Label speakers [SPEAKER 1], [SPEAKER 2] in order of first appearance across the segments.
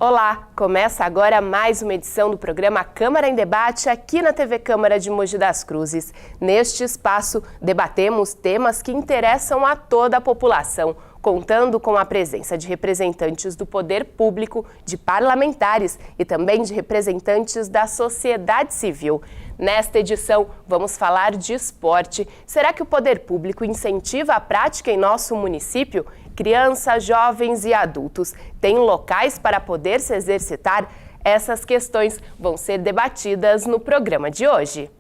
[SPEAKER 1] Olá, começa agora mais uma edição do programa Câmara em Debate aqui na TV Câmara de Mogi das Cruzes. Neste espaço, debatemos temas que interessam a toda a população, contando com a presença de representantes do poder público, de parlamentares e também de representantes da sociedade civil. Nesta edição, vamos falar de esporte. Será que o poder público incentiva a prática em nosso município? Crianças, jovens e adultos têm locais para poder se exercitar? Essas questões vão ser debatidas no programa de hoje.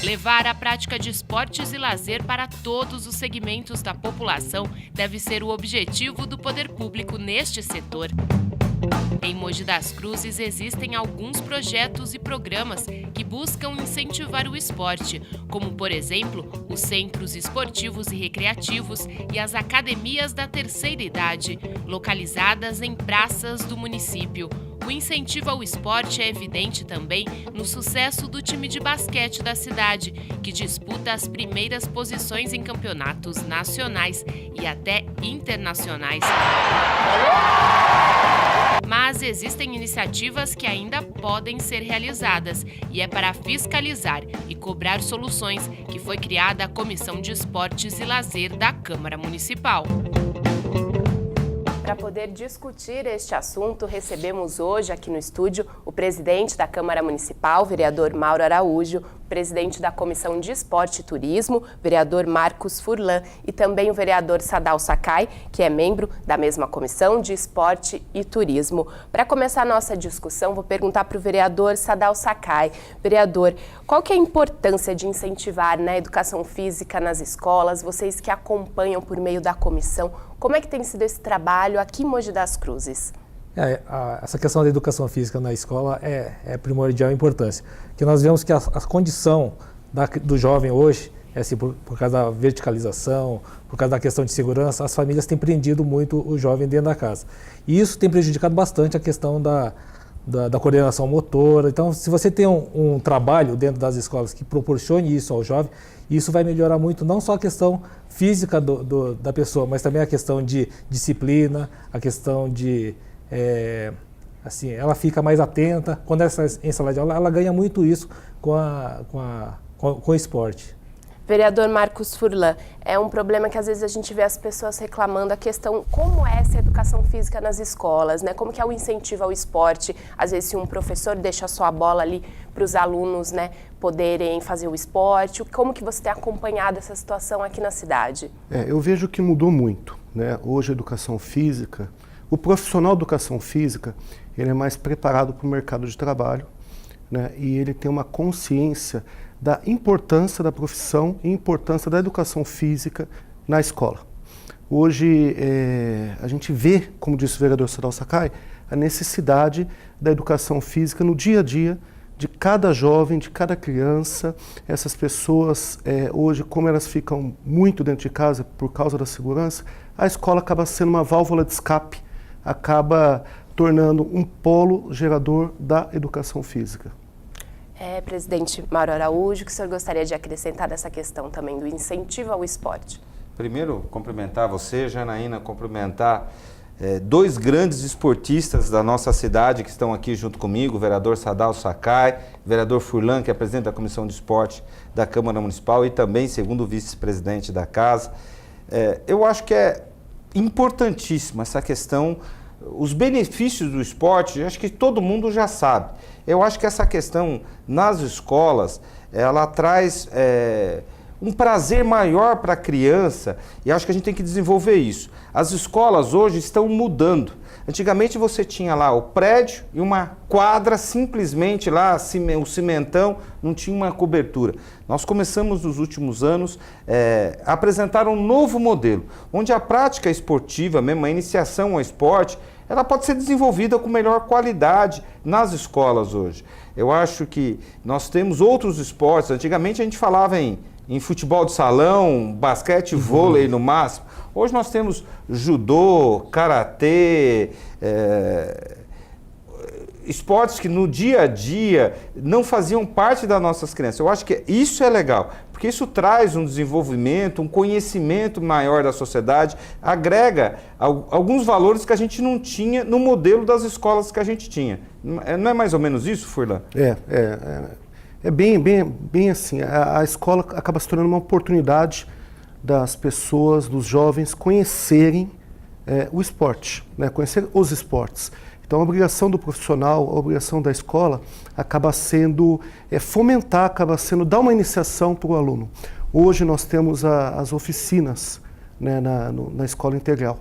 [SPEAKER 2] Levar a prática de esportes e lazer para todos os segmentos da população deve ser o objetivo do poder público neste setor. Em Mogi das Cruzes existem alguns projetos e programas que buscam incentivar o esporte, como, por exemplo, os centros esportivos e recreativos e as academias da terceira idade, localizadas em praças do município. O incentivo ao esporte é evidente também no sucesso do time de basquete da cidade, que disputa as primeiras posições em campeonatos nacionais e até internacionais. Mas existem iniciativas que ainda podem ser realizadas e é para fiscalizar e cobrar soluções que foi criada a Comissão de Esportes e Lazer da Câmara Municipal.
[SPEAKER 1] Para poder discutir este assunto, recebemos hoje aqui no estúdio o presidente da Câmara Municipal, vereador Mauro Araújo, o presidente da Comissão de Esporte e Turismo, vereador Marcos Furlan, e também o vereador Sadal Sakai, que é membro da mesma Comissão de Esporte e Turismo. Para começar a nossa discussão, vou perguntar para o vereador Sadal Sakai. Vereador, qual que é a importância de incentivar a educação física nas escolas? Vocês que acompanham por meio da comissão, como é que tem sido esse trabalho aqui em Mogi das Cruzes?
[SPEAKER 3] Essa questão da educação física na escola é primordial importância, porque nós vemos que a condição do jovem hoje, assim, por causa da verticalização, por causa da questão de segurança, as famílias têm prendido muito o jovem dentro da casa. E isso tem prejudicado bastante a questão da coordenação motora. Então, se você tem um trabalho dentro das escolas que proporcione isso ao jovem, isso vai melhorar muito, não só a questão física da pessoa, mas também a questão de disciplina, a questão de... assim, ela fica mais atenta. Quando ela está em sala de aula, ela ganha muito isso com o esporte.
[SPEAKER 1] Vereador Marcos Furlan, é um problema que às vezes a gente vê as pessoas reclamando a questão como é essa educação física nas escolas, né? Como que é o incentivo ao esporte? Às vezes se um professor deixa a sua bola ali para os alunos, né, poderem fazer o esporte, como que você tem acompanhado essa situação aqui na cidade?
[SPEAKER 4] Eu vejo que mudou muito, né? Hoje a educação física, o profissional de educação física, ele é mais preparado para o mercado de trabalho, né? E ele tem uma consciência da importância da profissão e importância da educação física na escola. Hoje a gente vê, como disse o vereador Sadal Sakai, a necessidade da educação física no dia a dia de cada jovem, de cada criança. Essas pessoas, hoje, como elas ficam muito dentro de casa por causa da segurança, a escola acaba sendo uma válvula de escape, acaba tornando um polo gerador da educação física.
[SPEAKER 1] Presidente Mauro Araújo, o que o senhor gostaria de acrescentar dessa questão também do incentivo ao esporte?
[SPEAKER 5] Primeiro, cumprimentar você, Janaína, cumprimentar dois grandes esportistas da nossa cidade que estão aqui junto comigo, o vereador Sadal Sakai, o vereador Furlan, que é presidente da Comissão de Esporte da Câmara Municipal e também segundo vice-presidente da casa. Eu acho que é importantíssima essa questão, os benefícios do esporte, acho que todo mundo já sabe. Eu acho que essa questão nas escolas, ela traz um prazer maior para a criança e acho que a gente tem que desenvolver isso. As escolas hoje estão mudando. Antigamente você tinha lá o prédio e uma quadra simplesmente lá, o cimentão, não tinha uma cobertura. Nós começamos nos últimos anos a apresentar um novo modelo, onde a prática esportiva, mesmo a iniciação ao esporte, ela pode ser desenvolvida com melhor qualidade nas escolas hoje. Eu acho que nós temos outros esportes. Antigamente a gente falava em futebol de salão, basquete, vôlei no máximo. Hoje nós temos judô, karatê, esportes que no dia a dia não faziam parte das nossas crianças. Eu acho que isso é legal, porque isso traz um desenvolvimento, um conhecimento maior da sociedade, agrega alguns valores que a gente não tinha no modelo das escolas que a gente tinha. Não é mais ou menos isso, Furlan?
[SPEAKER 4] É bem assim. A escola acaba se tornando uma oportunidade das pessoas, dos jovens, conhecerem o esporte, né? Conhecer os esportes. Então, a obrigação do profissional, a obrigação da escola, acaba sendo fomentar, acaba sendo dar uma iniciação para o aluno. Hoje nós temos as oficinas, né, na escola integral.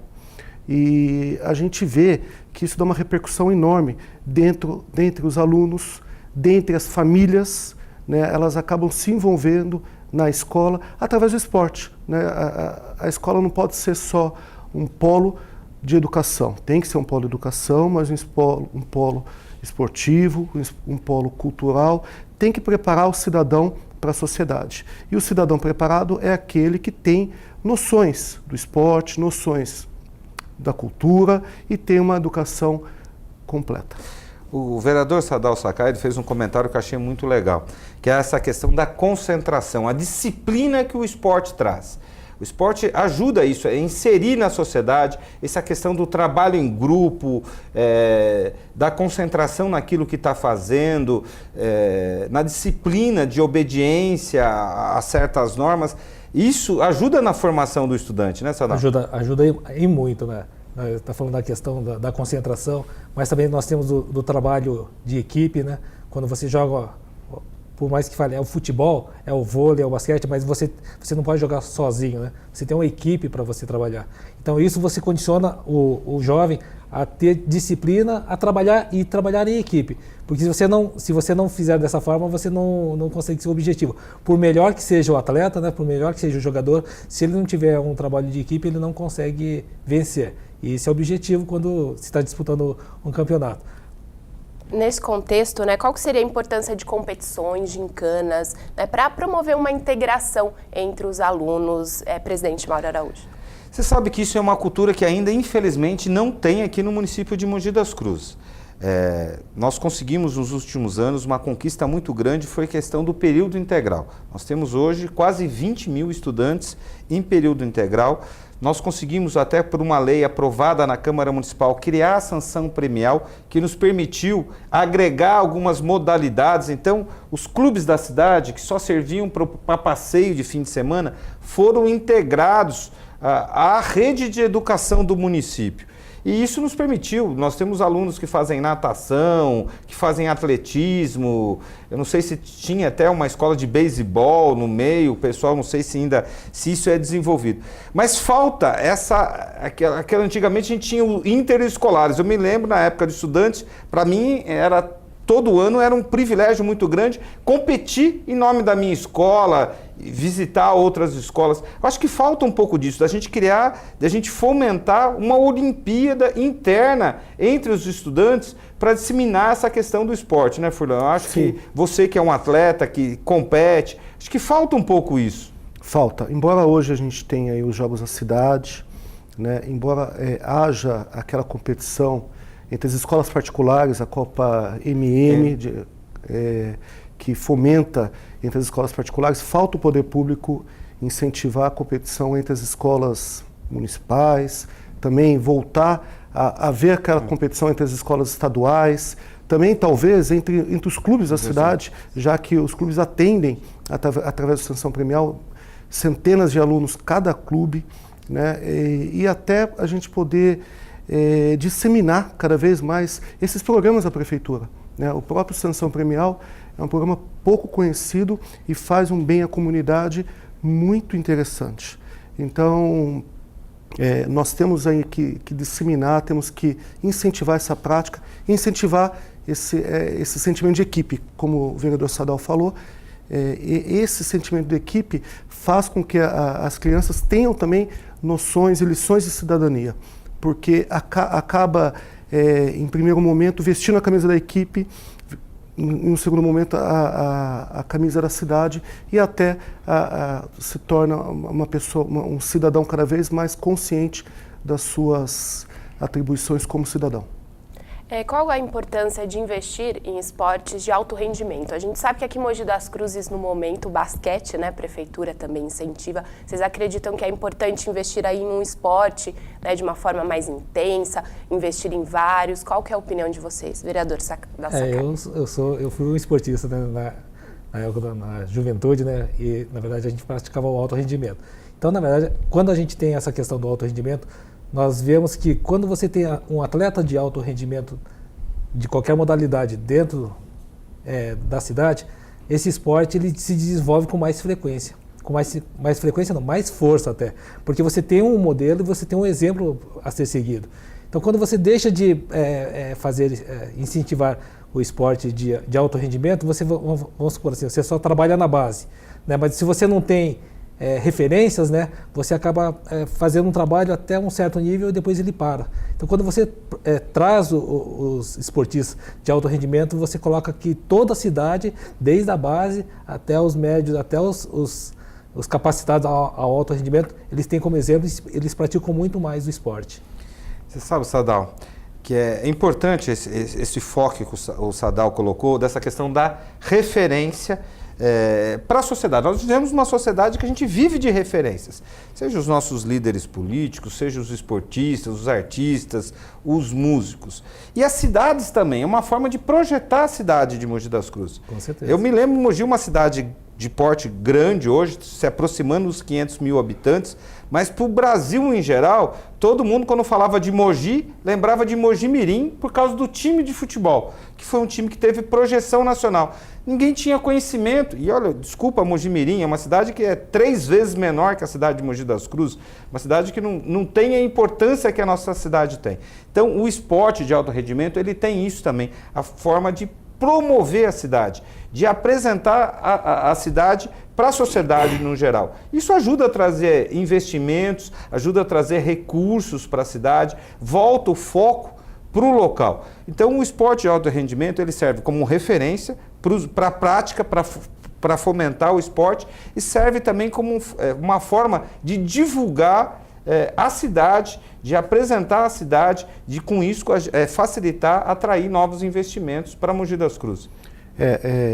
[SPEAKER 4] E a gente vê que isso dá uma repercussão enorme dentre os alunos, dentre as famílias, né? Elas acabam se envolvendo na escola através do esporte, né? A escola não pode ser só um polo de educação. Tem que ser um polo de educação, mas um polo esportivo, um polo cultural. Tem que preparar o cidadão para a sociedade. E o cidadão preparado é aquele que tem noções do esporte, noções da cultura e tem uma educação completa.
[SPEAKER 5] O vereador Sadal Sakai fez um comentário que eu achei muito legal, que é essa questão da concentração, a disciplina que o esporte traz. O esporte ajuda isso, a inserir na sociedade essa questão do trabalho em grupo, da concentração naquilo que está fazendo, na disciplina de obediência a certas normas. Isso ajuda na formação do estudante, né, Sadal?
[SPEAKER 3] Ajuda em muito, né? Está falando da questão da concentração, mas também nós temos do trabalho de equipe, né? Quando você joga, por mais que fale, é o futebol, é o vôlei, é o basquete, mas você não pode jogar sozinho, né? Você tem uma equipe para você trabalhar. Então isso você condiciona o jovem a ter disciplina, a trabalhar e trabalhar em equipe. Porque se você não fizer dessa forma, você não consegue ser objetivo. Por melhor que seja o atleta, né? Por melhor que seja o jogador, se ele não tiver um trabalho de equipe, ele não consegue vencer. E esse é o objetivo quando se está disputando um campeonato.
[SPEAKER 1] Nesse contexto, né, qual que seria a importância de competições, gincanas, né, para promover uma integração entre os alunos, presidente Mauro Araújo?
[SPEAKER 5] Você sabe que isso é uma cultura que ainda, infelizmente, não tem aqui no município de Mogi das Cruzes. Nós conseguimos nos últimos anos uma conquista muito grande, foi a questão do período integral. Nós temos hoje quase 20 mil estudantes em período integral. Nós conseguimos, até por uma lei aprovada na Câmara Municipal, criar a sanção premial, que nos permitiu agregar algumas modalidades. Então, os clubes da cidade, que só serviam para passeio de fim de semana, foram integrados à rede de educação do município. E isso nos permitiu, nós temos alunos que fazem natação, que fazem atletismo, eu não sei se tinha até uma escola de beisebol no meio, o pessoal não sei se isso é desenvolvido. Mas falta aquela antigamente a gente tinha o interescolares, eu me lembro na época de estudantes, para mim todo ano era um privilégio muito grande competir em nome da minha escola, visitar outras escolas. Eu acho que falta um pouco disso, da gente fomentar uma Olimpíada interna entre os estudantes para disseminar essa questão do esporte, né, Furlan? Eu acho que você que é um atleta, que compete, acho que falta um pouco isso.
[SPEAKER 4] Falta. Embora hoje a gente tenha aí os Jogos da Cidade, né, embora haja aquela competição entre as escolas particulares, a Copa MM, que fomenta entre as escolas particulares, falta o poder público incentivar a competição entre as escolas municipais, também voltar a ver aquela competição entre as escolas estaduais, também talvez entre os clubes da cidade, já que os clubes atendem, através da sanção premial, centenas de alunos cada clube, né, e até a gente poder disseminar cada vez mais esses programas da prefeitura, né? O próprio Sanção Premial é um programa pouco conhecido e faz um bem à comunidade muito interessante. Então, nós temos aí que disseminar, temos que incentivar essa prática, incentivar esse sentimento de equipe, como o vereador Sadal falou. Esse sentimento de equipe faz com que as crianças tenham também noções e lições de cidadania, porque acaba, em primeiro momento, vestindo a camisa da equipe, em um segundo momento, a camisa da cidade, e até se torna uma pessoa, um cidadão cada vez mais consciente das suas atribuições como cidadão.
[SPEAKER 1] Qual a importância de investir em esportes de alto rendimento? A gente sabe que aqui em Mogi das Cruzes, no momento, o basquete, né, a prefeitura também incentiva. Vocês acreditam que é importante investir aí em um esporte, né, de uma forma mais intensa, investir em vários? Qual que é a opinião de vocês, vereador da Sakai?
[SPEAKER 3] Eu fui um esportista, né, na época na juventude, né, e na verdade a gente praticava o alto rendimento. Então, na verdade, quando a gente tem essa questão do alto rendimento, nós vemos que quando você tem um atleta de alto rendimento de qualquer modalidade dentro da cidade, esse esporte ele se desenvolve com mais frequência. Com mais frequência não, mais força até. Porque você tem um modelo e você tem um exemplo a ser seguido. Então, quando você deixa de incentivar o esporte de alto rendimento, você, vamos supor assim, você só trabalha na base, né? Mas se você não tem referências, né, você acaba fazendo um trabalho até um certo nível e depois ele para. Então, quando você traz os esportistas de alto rendimento, você coloca que toda a cidade, desde a base até os médios, até os capacitados ao alto rendimento, eles têm como exemplo, eles praticam muito mais o esporte.
[SPEAKER 5] Você sabe, Sadal, que é importante esse foco que o Sadal colocou, dessa questão da referência para a sociedade. Nós vivemos uma sociedade que a gente vive de referências, seja os nossos líderes políticos, seja os esportistas, os artistas, os músicos. E as cidades também, é uma forma de projetar a cidade de Mogi das Cruzes.
[SPEAKER 3] Com certeza.
[SPEAKER 5] Eu me lembro, Mogi é uma cidade de porte grande hoje, se aproximando dos 500 mil habitantes, mas para o Brasil em geral, todo mundo quando falava de Mogi, lembrava de Mogi Mirim por causa do time de futebol, que foi um time que teve projeção nacional. Ninguém tinha conhecimento, e olha, desculpa, Mogi Mirim é uma cidade que é 3 vezes menor que a cidade de Mogi das Cruzes, uma cidade que não tem a importância que a nossa cidade tem. Então, o esporte de alto rendimento, ele tem isso também, a forma de promover a cidade, de apresentar a cidade para a sociedade no geral. Isso ajuda a trazer investimentos, ajuda a trazer recursos para a cidade, volta o foco para o local. Então, o esporte de alto rendimento ele serve como referência para a prática, para fomentar o esporte e serve também como uma forma de divulgar a cidade, de apresentar a cidade, de com isso facilitar, atrair novos investimentos para Mogi das Cruzes.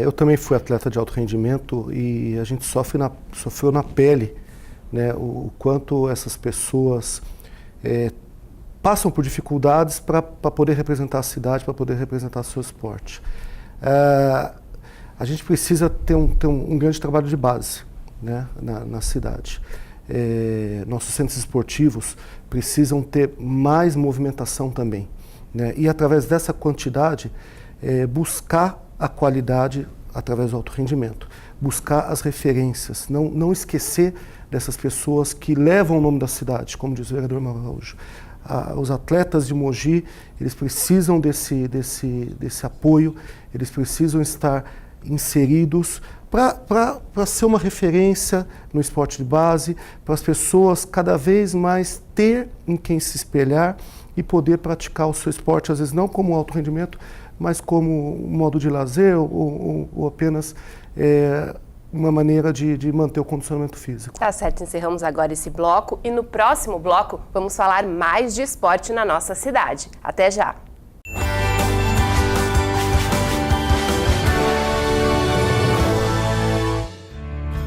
[SPEAKER 4] Eu também fui atleta de alto rendimento e a gente sofreu na pele, né, o quanto essas pessoas passam por dificuldades para poder representar a cidade, para poder representar seu esporte. A gente precisa ter um grande trabalho de base, né, na cidade. Nossos centros esportivos precisam ter mais movimentação também, né, e através dessa quantidade buscar a qualidade através do alto rendimento, buscar as referências, não esquecer dessas pessoas que levam o nome da cidade, como diz o vereador Mauro Araújo. Os atletas de Mogi, eles precisam desse apoio, eles precisam estar inseridos para ser uma referência no esporte de base, para as pessoas cada vez mais ter em quem se espelhar e poder praticar o seu esporte, às vezes não como alto rendimento, mas como um modo de lazer ou apenas uma maneira de manter o condicionamento físico.
[SPEAKER 1] Tá certo, encerramos agora esse bloco e no próximo bloco vamos falar mais de esporte na nossa cidade. Até já!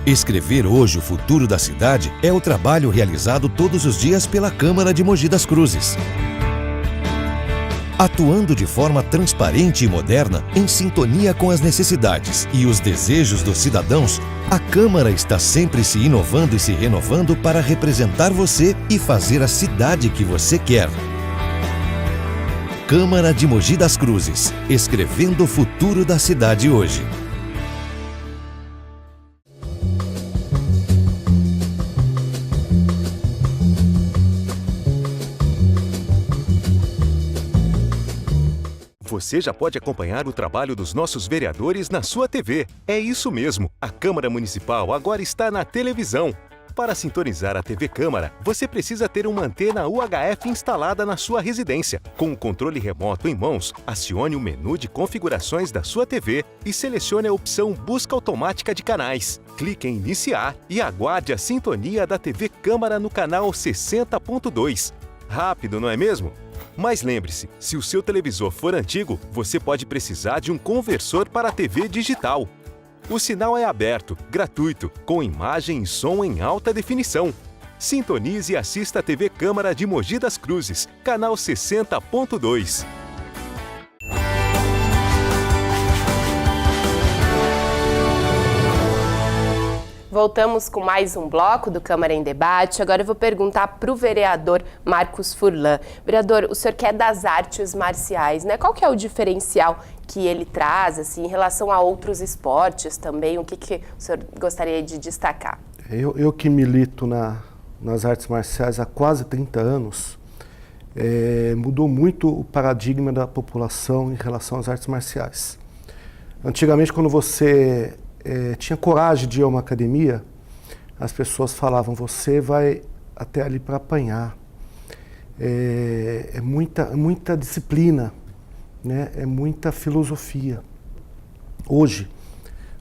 [SPEAKER 6] Escrever hoje o futuro da cidade é o trabalho realizado todos os dias pela Câmara de Mogi das Cruzes. Atuando de forma transparente e moderna, em sintonia com as necessidades e os desejos dos cidadãos, a Câmara está sempre se inovando e se renovando para representar você e fazer a cidade que você quer. Câmara de Mogi das Cruzes, escrevendo o futuro da cidade hoje.
[SPEAKER 7] Você já pode acompanhar o trabalho dos nossos vereadores na sua TV. É isso mesmo, a Câmara Municipal agora está na televisão. Para sintonizar a TV Câmara, você precisa ter uma antena UHF instalada na sua residência. Com o controle remoto em mãos, acione o menu de configurações da sua TV e selecione a opção Busca Automática de Canais. Clique em Iniciar e aguarde a sintonia da TV Câmara no canal 60.2. Rápido, não é mesmo? Mas lembre-se, se o seu televisor for antigo, você pode precisar de um conversor para a TV digital. O sinal é aberto, gratuito, com imagem e som em alta definição. Sintonize e assista a TV Câmara de Mogi das Cruzes, canal 60.2.
[SPEAKER 1] Voltamos com mais um bloco do Câmara em Debate. Agora eu vou perguntar para o vereador Marcos Furlan. Vereador, o senhor que é das artes marciais, né? Qual que é o diferencial que ele traz, assim, em relação a outros esportes também? O que o senhor gostaria de destacar?
[SPEAKER 4] Eu que milito nas artes marciais há quase 30 anos, mudou muito o paradigma da população em relação às artes marciais. Antigamente, quando você tinha coragem de ir a uma academia, as pessoas falavam, você vai até ali para apanhar. É muita disciplina, né? É muita filosofia. Hoje,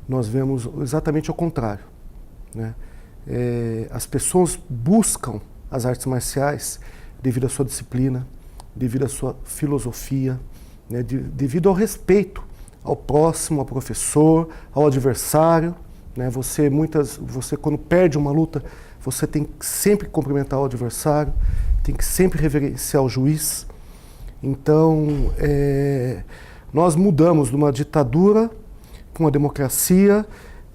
[SPEAKER 4] nós vemos exatamente o contrário, né? As pessoas buscam as artes marciais devido à sua disciplina, devido à sua filosofia, né? Devido ao respeito ao próximo, ao professor, ao adversário, né? Você quando perde uma luta, você tem que sempre cumprimentar o adversário, tem que sempre reverenciar o juiz. Então, nós mudamos de uma ditadura para uma democracia.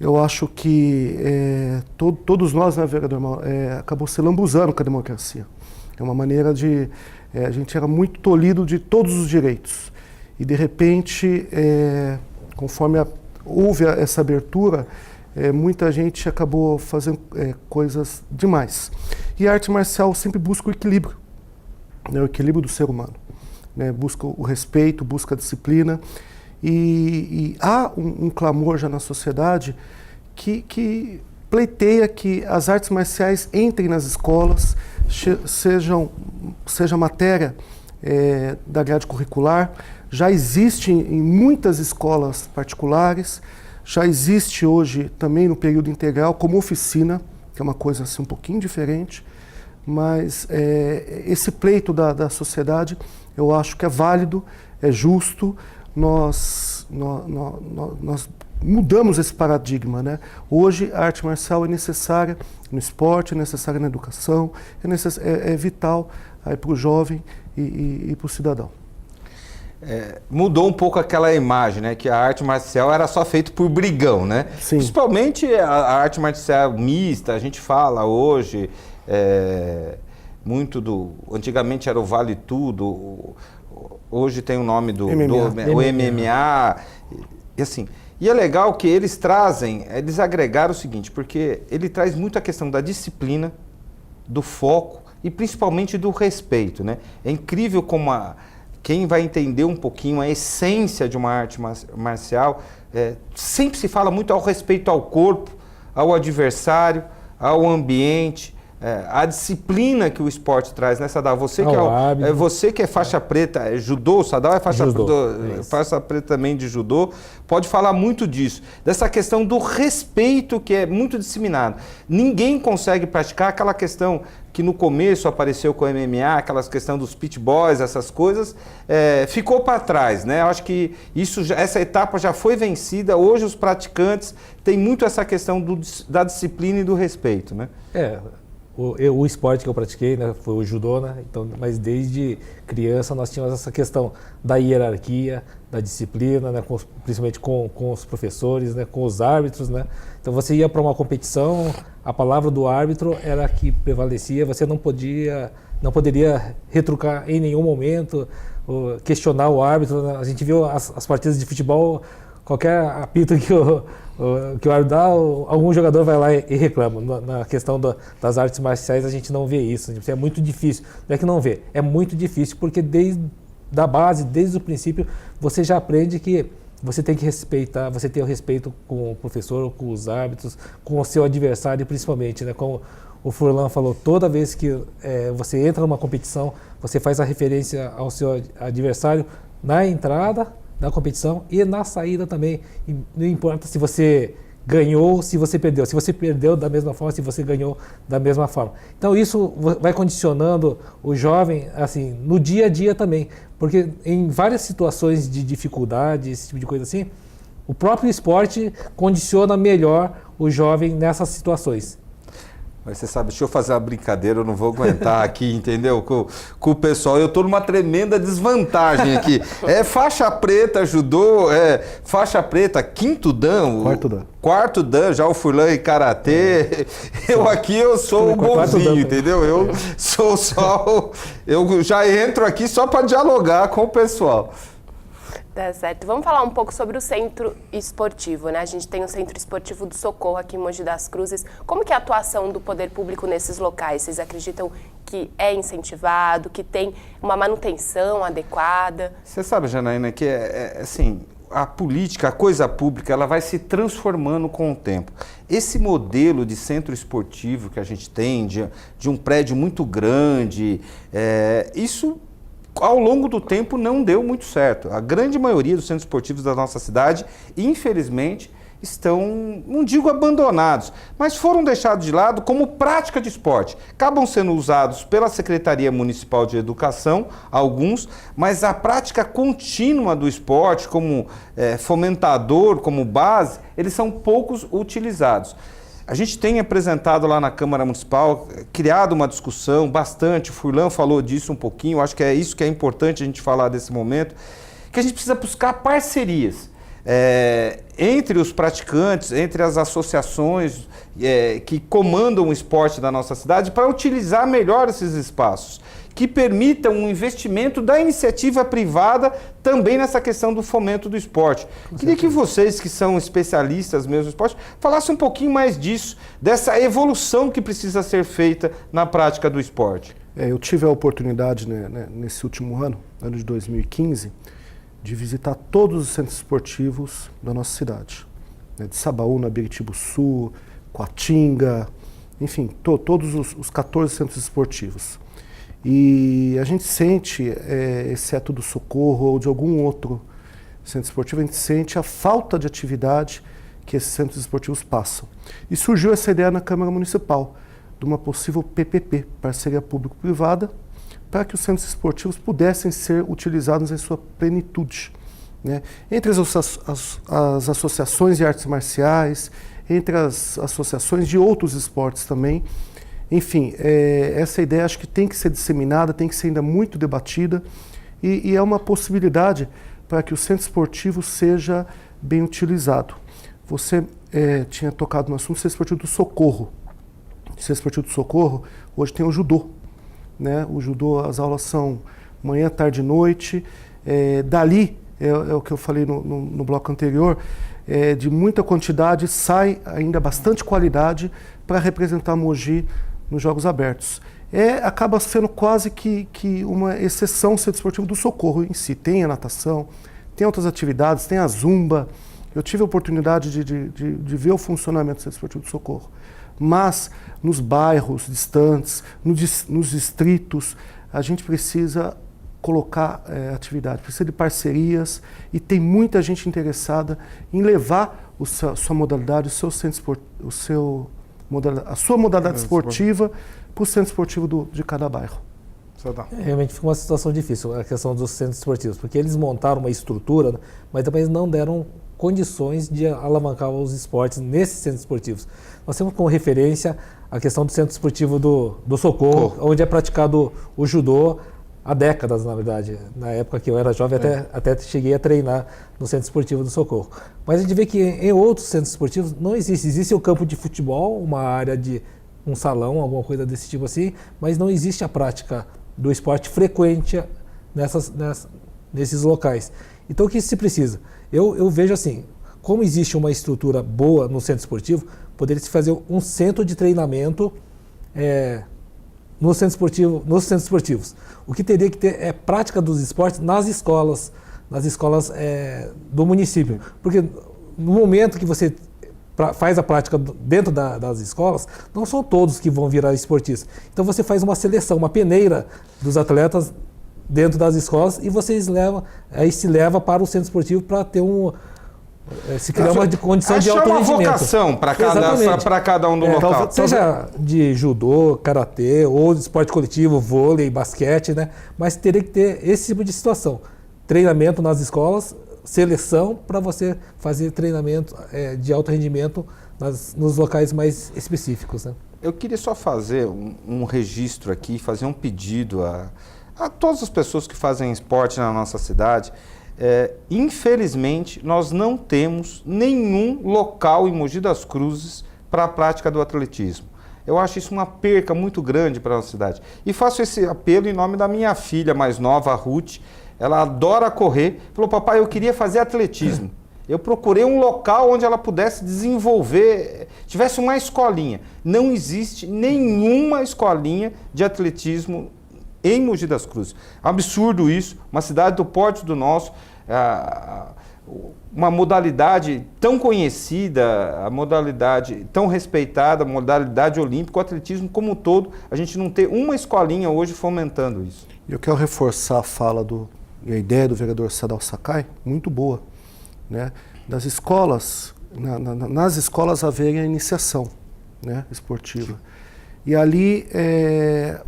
[SPEAKER 4] Eu acho que todos nós, né, vereador, acabou se lambuzando com a democracia. É uma maneira de... a gente era muito tolhido de todos os direitos. E, de repente, conforme houve essa abertura, muita gente acabou fazendo coisas demais. E a arte marcial sempre busca o equilíbrio, né, o equilíbrio do ser humano, né, busca o respeito, busca a disciplina. E há um clamor já na sociedade que pleiteia que as artes marciais entrem nas escolas, seja matéria da grade curricular. Já existe em muitas escolas particulares, já existe hoje também no período integral como oficina, que é uma coisa assim um pouquinho diferente, mas esse pleito da sociedade eu acho que é válido, é justo. Nós mudamos esse paradigma, né? Hoje a arte marcial é necessária no esporte, é necessária na educação, é vital para o jovem e para o cidadão.
[SPEAKER 5] Mudou um pouco aquela imagem, né? Que a arte marcial era só feita por brigão, né?
[SPEAKER 4] Sim.
[SPEAKER 5] Principalmente a arte marcial mista, a gente fala hoje muito antigamente era o Vale Tudo, hoje tem o nome do MMA, e assim. E é legal que eles agregaram o seguinte, porque ele traz muito a questão da disciplina, do foco e principalmente do respeito, né? É incrível como quem vai entender um pouquinho a essência de uma arte marcial, sempre se fala muito ao respeito ao corpo, ao adversário, ao ambiente, a disciplina que o esporte traz, né, Sadal? Você que é faixa preta, judô, Sadal é faixa preta também de judô, pode falar muito disso, dessa questão do respeito que é muito disseminado. Ninguém consegue praticar aquela questão que no começo apareceu com o MMA, aquelas questão dos pit boys, essas coisas, ficou para trás, né? Eu acho que essa etapa já foi vencida. Hoje os praticantes têm muito essa questão da disciplina e do respeito, né?
[SPEAKER 3] O esporte que eu pratiquei, né, foi o judô, né? Então, mas desde criança nós tínhamos essa questão da hierarquia, da disciplina, né, principalmente com os professores, né, com os árbitros, né? Então você ia para uma competição, a palavra do árbitro era a que prevalecia, você não poderia retrucar em nenhum momento, questionar o árbitro, né? A gente viu as partidas de futebol, qualquer apito que o árbitro dá, algum jogador vai lá e reclama. Na questão das artes marciais a gente não vê isso. É muito difícil. Não é que não vê, é muito difícil porque desde a base, desde o princípio, você já aprende que você tem que respeitar, você tem o respeito com o professor, com os árbitros, com o seu adversário principalmente, né? Como o Furlan falou, toda vez que você entra numa competição, você faz a referência ao seu adversário na entrada da competição e na saída também. E não importa se você ganhou se você perdeu. Se você perdeu da mesma forma, se você ganhou da mesma forma. Então isso vai condicionando o jovem assim, no dia a dia também. Porque em várias situações de dificuldade, esse tipo de coisa assim, o próprio esporte condiciona melhor o jovem nessas situações.
[SPEAKER 5] Mas você sabe, deixa eu fazer uma brincadeira, eu não vou aguentar aqui, entendeu? Com o pessoal, eu estou numa tremenda desvantagem aqui. É faixa preta, judô, faixa preta, quinto dan. Quarto dan, já o Furlan em karatê. Eu sou o bonzinho, entendeu? Eu sou só, eu já entro aqui só para dialogar com o pessoal.
[SPEAKER 1] Tá certo. Vamos falar um pouco sobre o centro esportivo, né? A gente tem o Centro Esportivo do Socorro aqui em Mogi das Cruzes. Como que é a atuação do poder público nesses locais? Vocês acreditam que é incentivado, que tem uma manutenção adequada?
[SPEAKER 5] Você sabe, Janaína, que assim, a política, a coisa pública, ela vai se transformando com o tempo. Esse modelo de centro esportivo que a gente tem, de um prédio muito grande, isso ao longo do tempo não deu muito certo. A grande maioria dos centros esportivos da nossa cidade, infelizmente, estão, não digo abandonados, mas foram deixados de lado como prática de esporte. Acabam sendo usados pela Secretaria Municipal de Educação, alguns, mas a prática contínua do esporte, como fomentador, como base, eles são poucos utilizados. A gente tem apresentado lá na Câmara Municipal, criado uma discussão bastante, o Furlan falou disso um pouquinho, acho que é isso que é importante a gente falar desse momento, que a gente precisa buscar parcerias entre os praticantes, entre as associações que comandam o esporte da nossa cidade, para utilizar melhor esses espaços, que permitam um investimento da iniciativa privada também nessa questão do fomento do esporte. Queria que vocês, que são especialistas mesmo no esporte, falassem um pouquinho mais disso, dessa evolução que precisa ser feita na prática do esporte.
[SPEAKER 4] Eu tive a oportunidade, nesse último ano de 2015, de visitar todos os centros esportivos da nossa cidade. De Sabaúna, Biritibuçu, Coatinga, enfim, todos os 14 centros esportivos. E a gente sente, exceto do Socorro ou de algum outro centro esportivo, a gente sente a falta de atividade que esses centros esportivos passam. E surgiu essa ideia na Câmara Municipal, de uma possível PPP, parceria público-privada, para que os centros esportivos pudessem ser utilizados em sua plenitude. Entre as associações de artes marciais, entre as associações de outros esportes também. Enfim, essa ideia acho que tem que ser disseminada, tem que ser ainda muito debatida e é uma possibilidade para que o centro esportivo seja bem utilizado. Você tinha tocado no assunto do Centro Esportivo do Socorro. O Centro Esportivo do Socorro hoje tem o judô. O judô, as aulas são manhã, tarde e noite. Dali, é o que eu falei no bloco anterior, de muita quantidade sai ainda bastante qualidade para representar Mogi nos Jogos Abertos. Acaba sendo quase que uma exceção o Centro Esportivo do Socorro em si. Tem a natação, tem outras atividades, tem a zumba. Eu tive a oportunidade de ver o funcionamento do Centro Esportivo do Socorro. Mas nos bairros distantes, nos distritos, a gente precisa colocar atividade, precisa de parcerias e tem muita gente interessada em levar sua modalidade, a sua modalidade esportiva para o centro esportivo de cada bairro.
[SPEAKER 3] Realmente fica uma situação difícil a questão dos centros esportivos, porque eles montaram uma estrutura, mas também não deram condições de alavancar os esportes nesses centros esportivos. Nós temos como referência a questão do centro esportivo do Socorro, onde é praticado o judô há décadas, na verdade. Na época que eu era jovem, até cheguei a treinar no Centro Esportivo do Socorro. Mas a gente vê que em outros centros esportivos não existe. Existe o campo de futebol, uma área de um salão, alguma coisa desse tipo assim, mas não existe a prática do esporte frequente nesses locais. Então o que se precisa? Eu vejo assim, como existe uma estrutura boa no centro esportivo, poderia se fazer um centro de treinamento nos centros esportivos. O que teria que ter é prática dos esportes nas escolas do município. Porque no momento que você faz a prática dentro das escolas, não são todos que vão virar esportistas. Então você faz uma seleção, uma peneira dos atletas dentro das escolas e se leva para o centro esportivo para ter Se criar uma condição de alto rendimento.
[SPEAKER 5] É uma vocação para cada um do local.
[SPEAKER 3] Seja de judô, karatê, ou de esporte coletivo, vôlei, basquete, né? Mas teria que ter esse tipo de situação. Treinamento nas escolas, seleção para você fazer treinamento de alto rendimento nos locais mais específicos, né?
[SPEAKER 5] Eu queria só fazer um registro aqui, fazer um pedido a todas as pessoas que fazem esporte na nossa cidade. Infelizmente, nós não temos nenhum local em Mogi das Cruzes para a prática do atletismo. Eu acho isso uma perca muito grande para a nossa cidade. E faço esse apelo em nome da minha filha mais nova, a Ruth. Ela adora correr. Falou, papai, eu queria fazer atletismo. Eu procurei um local onde ela pudesse desenvolver, tivesse uma escolinha. Não existe nenhuma escolinha de atletismo em Mogi das Cruzes. Absurdo isso, uma cidade do porte do nosso, uma modalidade tão conhecida, a modalidade tão respeitada, a modalidade olímpica, o atletismo como um todo, a gente não tem uma escolinha hoje fomentando isso.
[SPEAKER 4] Eu quero reforçar a fala e a ideia do vereador Sadal Sakai, muito boa, né? Das escolas, nas escolas haverem a iniciação, né, esportiva. E ali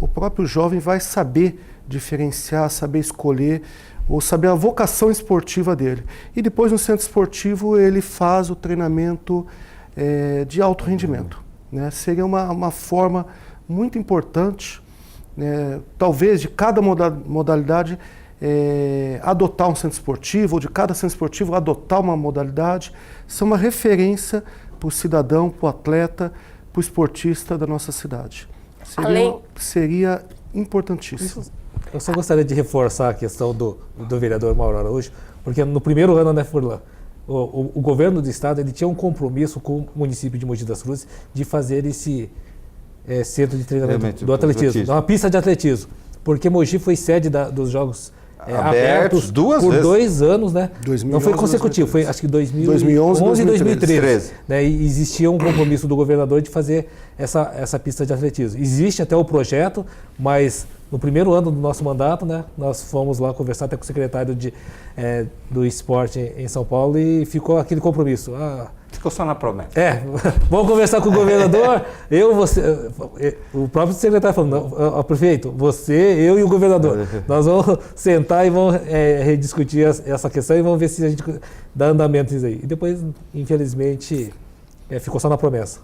[SPEAKER 4] o próprio jovem vai saber diferenciar, saber escolher, ou saber a vocação esportiva dele. E depois no centro esportivo ele faz o treinamento de alto rendimento, né? Seria uma forma muito importante, né, talvez de cada modalidade adotar um centro esportivo, ou de cada centro esportivo adotar uma modalidade. Isso é uma referência para o cidadão, para o atleta, para o esportista da nossa cidade. Seria importantíssimo.
[SPEAKER 3] Eu só gostaria de reforçar a questão do vereador Mauro Araújo, porque no primeiro ano, né, Furlan, o governo do estado ele tinha um compromisso com o município de Mogi das Cruzes de fazer esse centro de treinamento do atletismo, uma pista de atletismo, porque Mogi foi sede dos Jogos abertos por 2 anos, né? 2011, não foi consecutivo, 2013. Foi acho que 2011 e 2013. Né? E existia um compromisso do governador de fazer essa pista de atletismo. Existe até o projeto, mas no primeiro ano do nosso mandato, né, nós fomos lá conversar até com o secretário do esporte em São Paulo e ficou aquele compromisso.
[SPEAKER 5] Ficou só na promessa.
[SPEAKER 3] Vamos conversar com o governador, o próprio secretário falou, prefeito, eu e o governador, nós vamos sentar e vamos rediscutir essa questão e vamos ver se a gente dá andamento nisso aí. E depois, infelizmente, ficou só na promessa.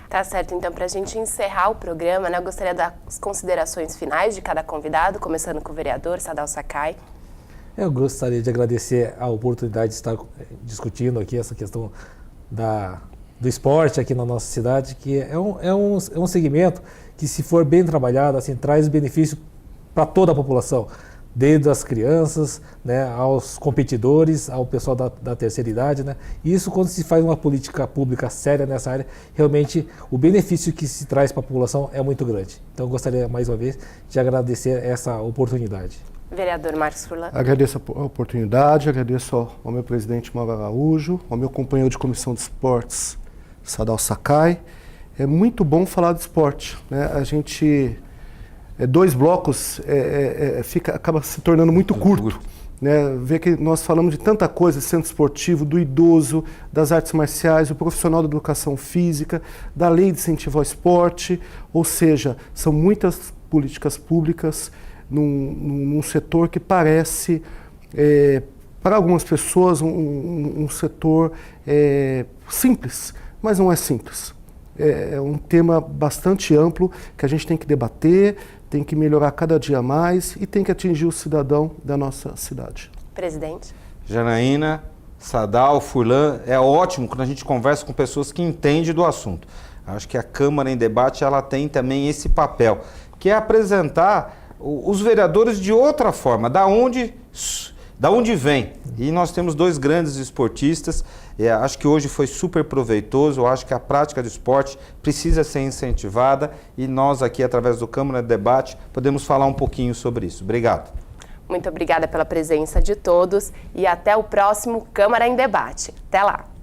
[SPEAKER 1] Tá certo, então para a gente encerrar o programa, né, eu gostaria das considerações finais de cada convidado, começando com o vereador Sadal Sakai.
[SPEAKER 3] Eu gostaria de agradecer a oportunidade de estar discutindo aqui essa questão do esporte aqui na nossa cidade, que é um segmento que, se for bem trabalhado, assim, traz benefício para toda a população, desde as crianças, né, aos competidores, ao pessoal da terceira idade, né? Isso, quando se faz uma política pública séria nessa área, realmente o benefício que se traz para a população é muito grande. Então, eu gostaria, mais uma vez, de agradecer essa oportunidade.
[SPEAKER 1] Vereador Marcos Furlan.
[SPEAKER 4] Agradeço a oportunidade, agradeço ao meu presidente Mauro Araújo, ao meu companheiro de comissão de esportes, Sadal Sakai. É muito bom falar de esporte, né? A gente, 2 blocos, acaba se tornando muito curto, né? Ver que nós falamos de tanta coisa, centro esportivo, do idoso, das artes marciais, do profissional da educação física, da lei de incentivo ao esporte, ou seja, são muitas políticas públicas num setor que parece, para algumas pessoas, um setor simples, mas não é simples. É um tema bastante amplo que a gente tem que debater, tem que melhorar cada dia mais e tem que atingir o cidadão da nossa cidade.
[SPEAKER 1] Presidente.
[SPEAKER 5] Janaína, Sadal, Furlan, é ótimo quando a gente conversa com pessoas que entendem do assunto. Acho que a Câmara em Debate ela tem também esse papel, que é apresentar os vereadores de outra forma, da onde vem. E nós temos 2 grandes esportistas, acho que hoje foi super proveitoso, eu acho que a prática do esporte precisa ser incentivada e nós aqui, através do Câmara de Debate, podemos falar um pouquinho sobre isso. Obrigado.
[SPEAKER 1] Muito obrigada pela presença de todos e até o próximo Câmara em Debate. Até lá!